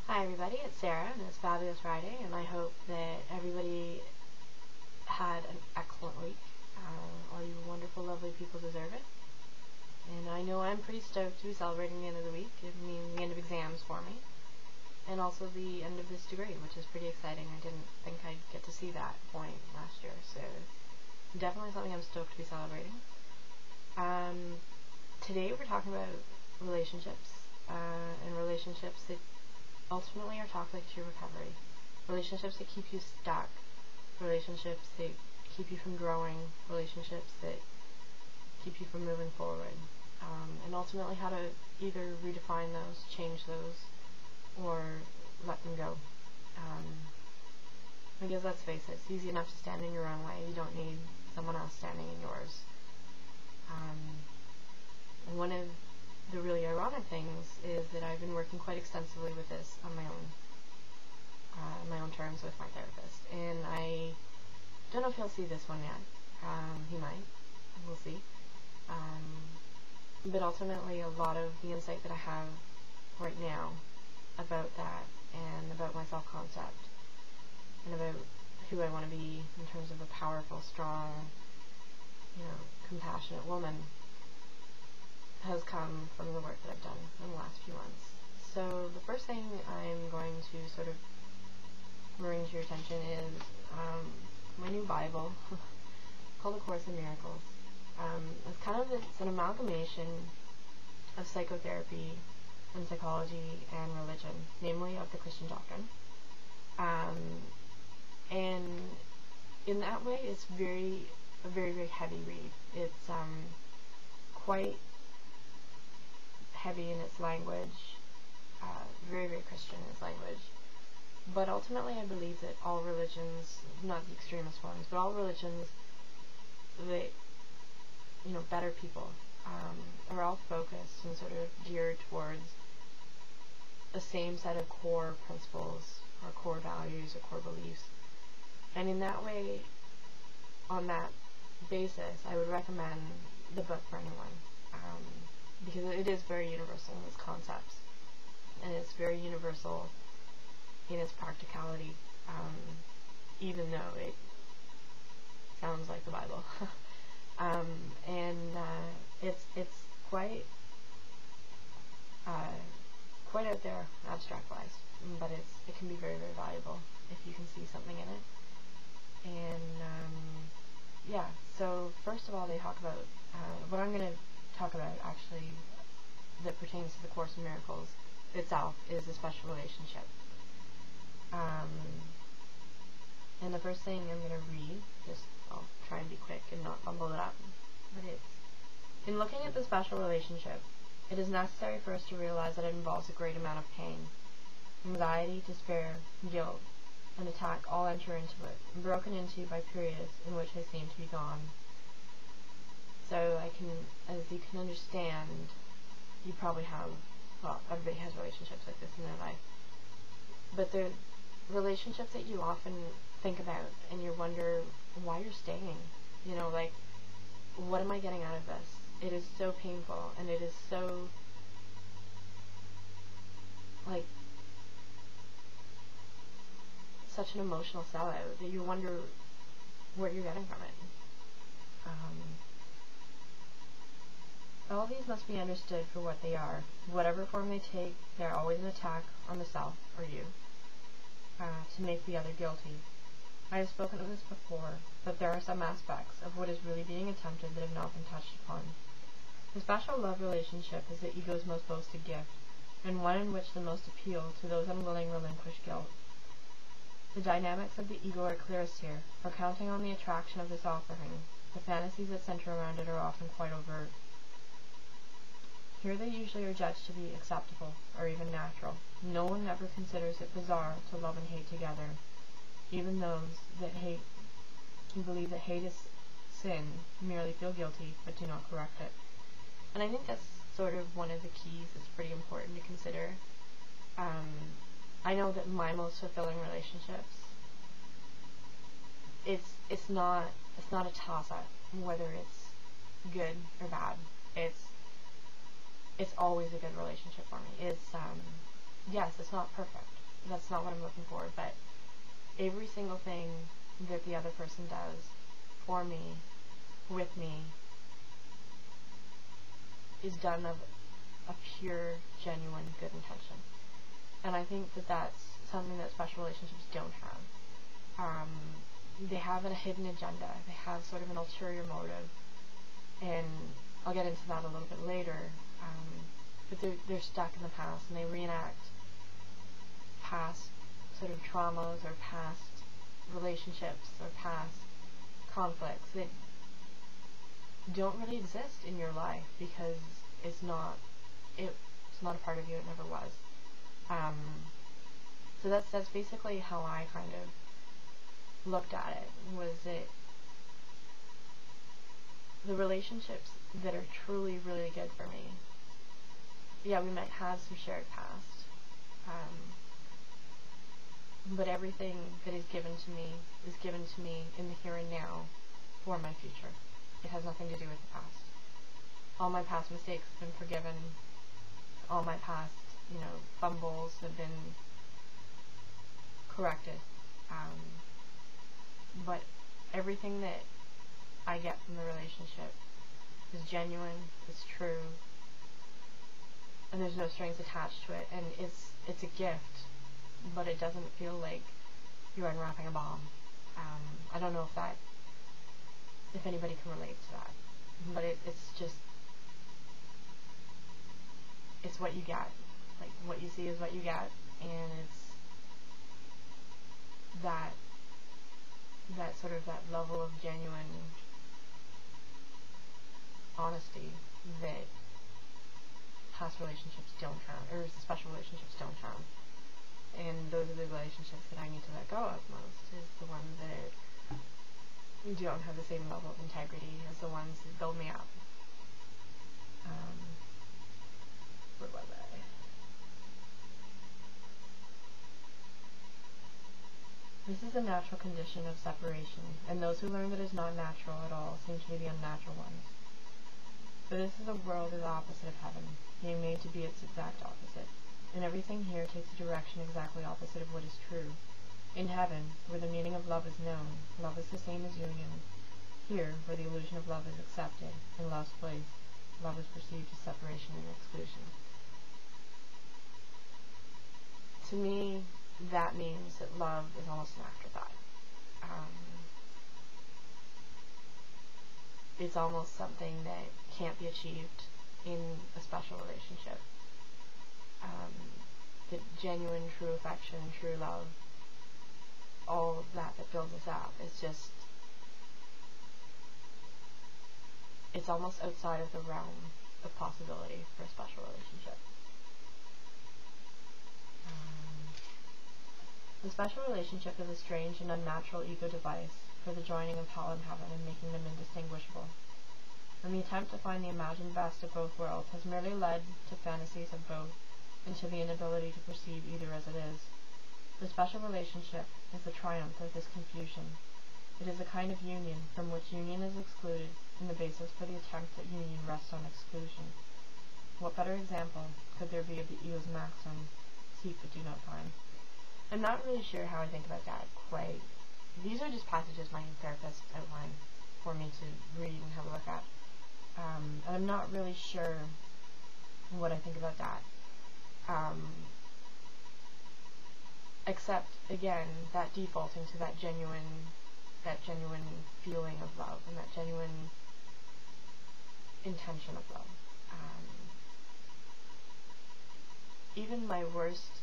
Hi everybody, it's Sarah and it's Fabulous Friday, and I hope that everybody had an excellent week. All you wonderful, lovely people deserve it. And I know I'm pretty stoked to be celebrating the end of the week. It means the end of exams for me. And also the end of this degree, which is pretty exciting. I didn't think I'd get to see that point last year, so definitely something I'm stoked to be celebrating. Today we're talking about relationships, and relationships that ultimately are toxic to your recovery. Relationships that keep you stuck. Relationships that keep you from growing. Relationships that keep you from moving forward. And ultimately how to either redefine those, change those, or let them go. Because let's face it, it's easy enough to stand in your own way. You don't need someone else standing in yours. And one of the really ironic things is that I've been working quite extensively with this on my own terms with my therapist, and I don't know if he'll see this one yet. He might. We'll see. But ultimately, a lot of the insight that I have right now about that, and about my self-concept, and about who I want to be in terms of a powerful, strong, compassionate woman, has come from the work that I've done in the last few months. So the first thing I'm going to sort of bring to your attention is my new Bible called A Course in Miracles. It's an amalgamation of psychotherapy and psychology and religion, namely of the Christian doctrine. And in that way, it's a very, very heavy read. It's quite heavy in its language, very, very Christian in its language. But ultimately I believe that all religions, not the extremist ones, but all religions that, better people, are all focused and sort of geared towards the same set of core principles or core values or core beliefs. And in that way, on that basis, I would recommend the book for anyone. Because it is very universal in its concepts, and it's very universal in its practicality, even though it sounds like the Bible. It's quite out there abstract-wise, but it can be very, very valuable if you can see something in it. And so first of all, they talk about what I'm going to talk about actually that pertains to the Course in Miracles itself is a special relationship. And the first thing I'm going to read, I'll try and be quick and not fumble it up, but it's, in looking at the special relationship, it is necessary for us to realize that it involves a great amount of pain. Anxiety, despair, guilt, and attack all enter into it, broken into by periods in which they seem to be gone. So as you can understand, you probably have, everybody has relationships like this in their life. But they're relationships that you often think about and you wonder why you're staying. What am I getting out of this? It is so painful, and it is so, such an emotional sellout that you wonder what you're getting from it. All these must be understood for what they are. Whatever form they take, they are always an attack on the self, or you, to make the other guilty. I have spoken of this before, but there are some aspects of what is really being attempted that have not been touched upon. The special love relationship is the ego's most boasted gift, and one in which the most appeal to those unwilling relinquish guilt. The dynamics of the ego are clearest here, for counting on the attraction of this offering, the fantasies that center around it are often quite overt. Here they usually are judged to be acceptable, or even natural. No one ever considers it bizarre to love and hate together. Even those who believe that hate is sin merely feel guilty, but do not correct it. And I think that's sort of one of the keys that's pretty important to consider. I know that my most fulfilling relationships, it's not a toss-up whether it's good or bad. It's always a good relationship for me. yes, it's not perfect. That's not what I'm looking for, but every single thing that the other person does for me, with me, is done of a pure, genuine, good intention. And I think that that's something that special relationships don't have. They have a hidden agenda. They have sort of an ulterior motive, and I'll get into that a little bit later. But they're stuck in the past, and they reenact past sort of traumas or past relationships or past conflicts that don't really exist in your life because it's not a part of you. It never was. So that's basically how I kind of looked at it. Was it the relationships that are truly really good for me? Yeah, we might have some shared past, but everything that is given to me in the here and now for my future. It has nothing to do with the past. All my past mistakes have been forgiven. All my past, fumbles have been corrected. But everything that I get from the relationship is genuine, it's true, and there's no strings attached to it, and it's a gift, but it doesn't feel like you're unwrapping a bomb. I don't know if anybody can relate to that, but it's what you get. Like, what you see is what you get, and it's that sort of that level of genuine honesty that past relationships don't have, or special relationships don't have. And those are the relationships that I need to let go of most, is the ones that don't have the same level of integrity as the ones that build me up. Where was I? This is a natural condition of separation, and those who learn that it is not natural at all seem to be the unnatural ones. For this is a world the opposite of heaven, being made to be its exact opposite, and everything here takes a direction exactly opposite of what is true. In heaven, where the meaning of love is known, love is the same as union. Here, where the illusion of love is accepted, in love's place, love is perceived as separation and exclusion. To me, that means that love is almost an afterthought. It's almost something that can't be achieved in a special relationship. The genuine, true affection, true love, all of that builds us up, it's almost outside of the realm of possibility for a special relationship. The special relationship is a strange and unnatural ego device for the joining of hell and heaven and making them indistinguishable. And the attempt to find the imagined best of both worlds has merely led to fantasies of both, and to the inability to perceive either as it is. The special relationship is the triumph of this confusion. It is a kind of union from which union is excluded, and the basis for the attempt at union rests on exclusion. What better example could there be of the ego's maxim, seek but do not find? I'm not really sure how I think about that quite. These are just passages my therapist outlined for me to read and have a look at. And I'm not really sure what I think about that. Except, again, that defaulting to that genuine feeling of love and that genuine intention of love. Even my worst,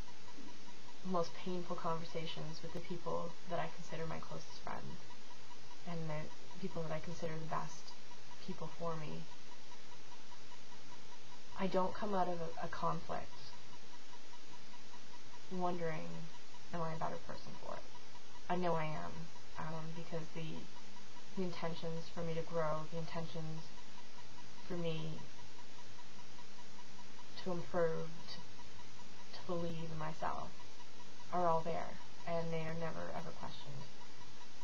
most painful conversations with the people that I consider my closest friends and the people that I consider the best people for me, I don't come out of a conflict wondering, am I a better person for it? I know I am, because the intentions for me to grow, the intentions for me to improve, to believe in myself, are all there, and they are never ever questioned.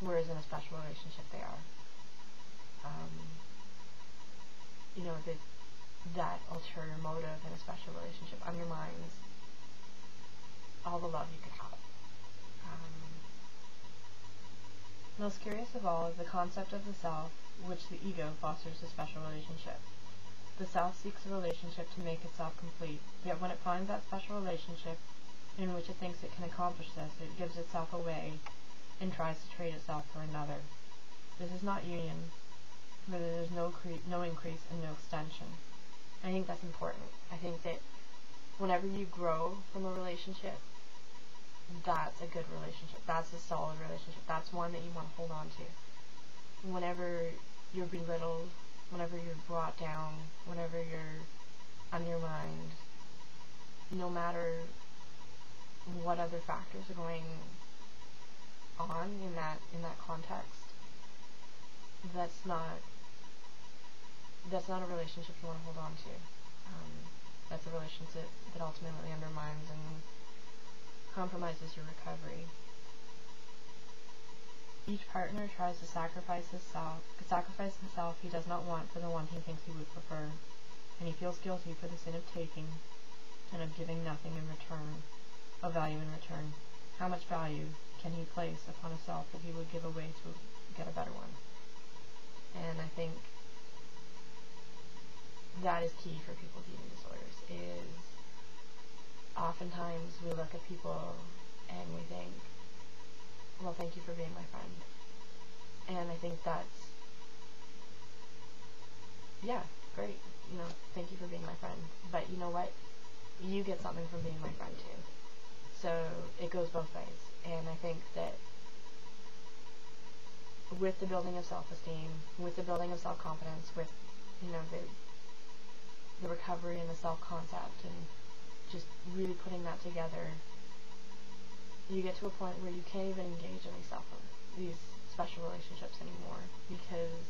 Whereas in a special relationship, they are. That ulterior motive in a special relationship undermines all the love you could have. Most curious of all is the concept of the self, which the ego fosters a special relationship. The self seeks a relationship to make itself complete, yet when it finds that special relationship in which it thinks it can accomplish this, it gives itself away and tries to trade itself for another. This is not union, but there is no increase and no extension. I think that's important. I think that whenever you grow from a relationship, that's a good relationship. That's a solid relationship. That's one that you want to hold on to. Whenever you're belittled, whenever you're brought down, whenever you're undermined, no matter what other factors are going on in that context, that's not a relationship you want to hold on to. That's a relationship that ultimately undermines and compromises your recovery. Each partner tries to sacrifice the self he does not want for the one he thinks he would prefer, and he feels guilty for the sin of taking and of giving nothing in return, of value in return. How much value can he place upon a self that he would give away to get a better one? And I think that is key for people with eating disorders, is oftentimes we look at people and we think, well, thank you for being my friend. And I think that's, yeah, great, thank you for being my friend. But you know what? You get something from being my friend too. So it goes both ways. And I think that with the building of self-esteem, with the building of self-confidence, with, the recovery and the self-concept, and just really putting that together, you get to a point where you can't even engage in these special relationships anymore, because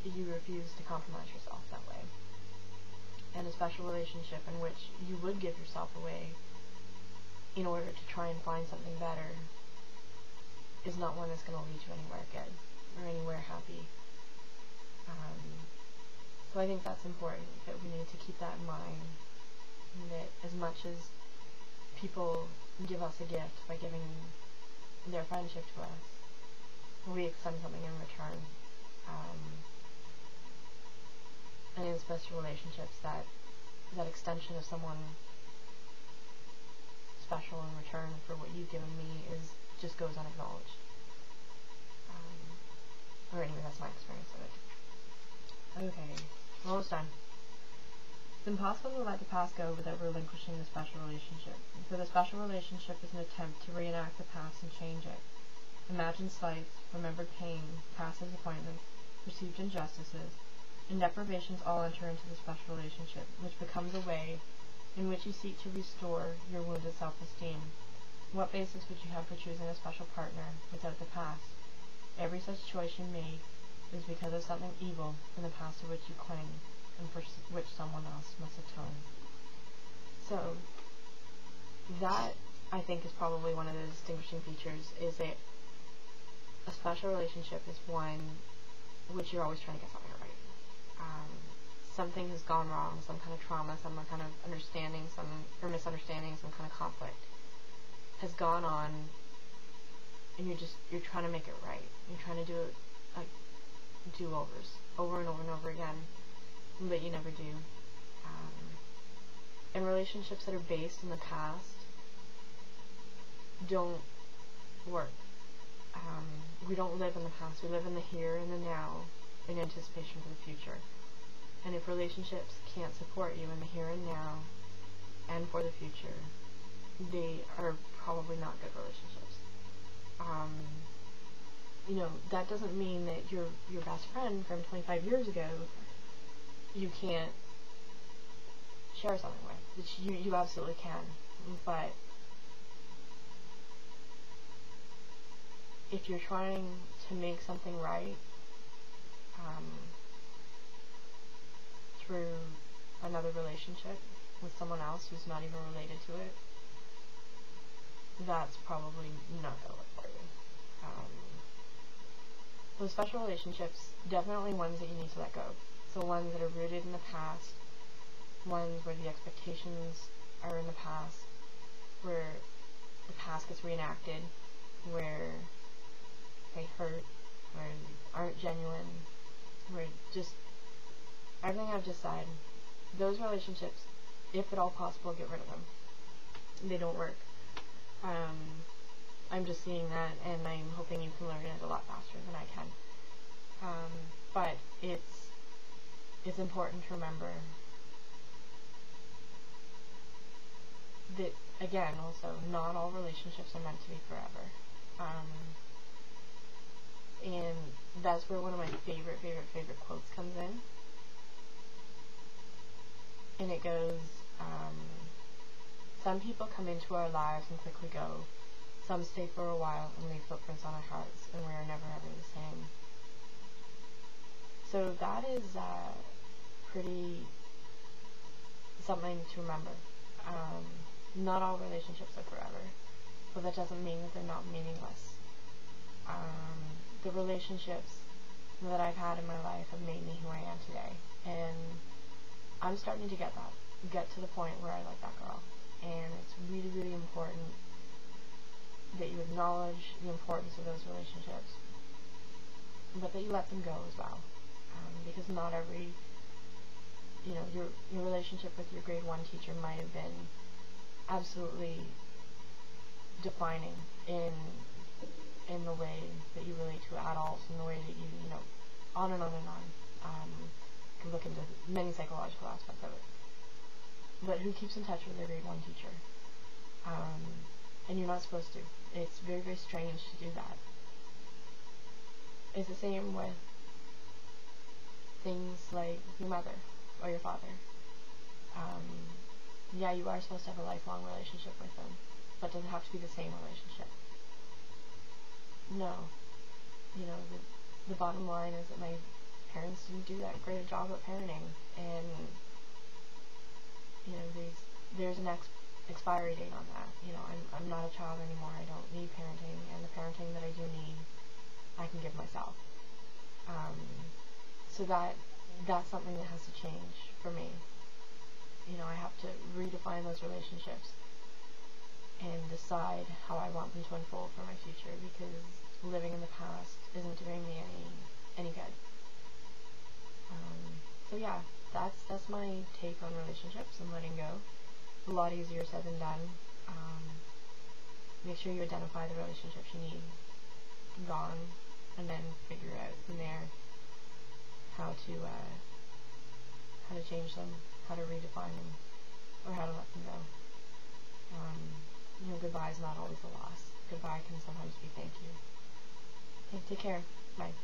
you refuse to compromise yourself that way. And a special relationship in which you would give yourself away in order to try and find something better is not one that's going to lead you anywhere good or anywhere happy. So I think that's important, that we need to keep that in mind, and that as much as people give us a gift by giving their friendship to us, we extend something in return. And in special relationships, that extension of someone special in return for what you've given me just goes unacknowledged. Or anyway, that's my experience of it. Okay, almost done. It's impossible to let the past go without relinquishing the special relationship, for the special relationship is an attempt to reenact the past and change it. Imagined slights, remembered pain, past disappointments, perceived injustices, and deprivations all enter into the special relationship, which becomes a way in which you seek to restore your wounded self-esteem. What basis would you have for choosing a special partner without the past? Every such choice you make is because of something evil in the past to which you cling, and for which someone else must atone. So, that, I think, is probably one of the distinguishing features, is that a special relationship is one which you're always trying to get something right. Something has gone wrong, some kind of trauma, some kind of misunderstanding, some kind of conflict has gone on, and you're trying to make it right. You're trying to do it like do-overs over and over and over again, but you never do. And relationships that are based in the past don't work. We don't live in the past. We live in the here and the now in anticipation for the future. And if relationships can't support you in the here and now and for the future, they are probably not good relationships. That doesn't mean that your best friend from 25 years ago you can't share something with. Which you absolutely can. But if you're trying to make something right through another relationship with someone else who's not even related to it, that's probably not going to work for you. Those special relationships, definitely ones that you need to let go. So ones that are rooted in the past, ones where the expectations are in the past, where the past gets reenacted, where they hurt, where they aren't genuine, where just everything I've just said, those relationships, if at all possible, get rid of them. They don't work. I'm just seeing that, and I'm hoping you can learn it a lot faster than I can. But it's important to remember that, again, also, not all relationships are meant to be forever. And that's where one of my favorite quotes comes in. And it goes, some people come into our lives and quickly go. Some stay for a while and leave footprints on our hearts, and we are never ever the same. So that is pretty something to remember. Not all relationships are forever, but that doesn't mean that they're not meaningless. The relationships that I've had in my life have made me who I am today, and I'm starting to get to the point where I like that girl. And it's really, really important that you acknowledge the importance of those relationships, but that you let them go as well. Because not every, your relationship with your grade 1 teacher might have been absolutely defining in the way that you relate to adults, and the way that you, on and on and on. You can look into many psychological aspects of it. But who keeps in touch with their grade 1 teacher? And you're not supposed to. It's very, very strange to do that. It's the same with things like your mother or your father. Yeah, you are supposed to have a lifelong relationship with them, but does it have to be the same relationship? No. The bottom line is that my parents didn't do that great a job at parenting, and there's an expiry date on that. I'm not a child anymore. I don't need parenting, and the parenting that I do need, I can give myself. So that's something that has to change for me. I have to redefine those relationships and decide how I want them to unfold for my future, because living in the past isn't doing me any good. So yeah, that's my take on relationships and letting go. A lot easier said than done. Make sure you identify the relationships you need gone, and then figure out from there how to change them, how to redefine them, or how to let them go. Goodbye is not always a loss. Goodbye can sometimes be thank you. Okay, take care. Bye.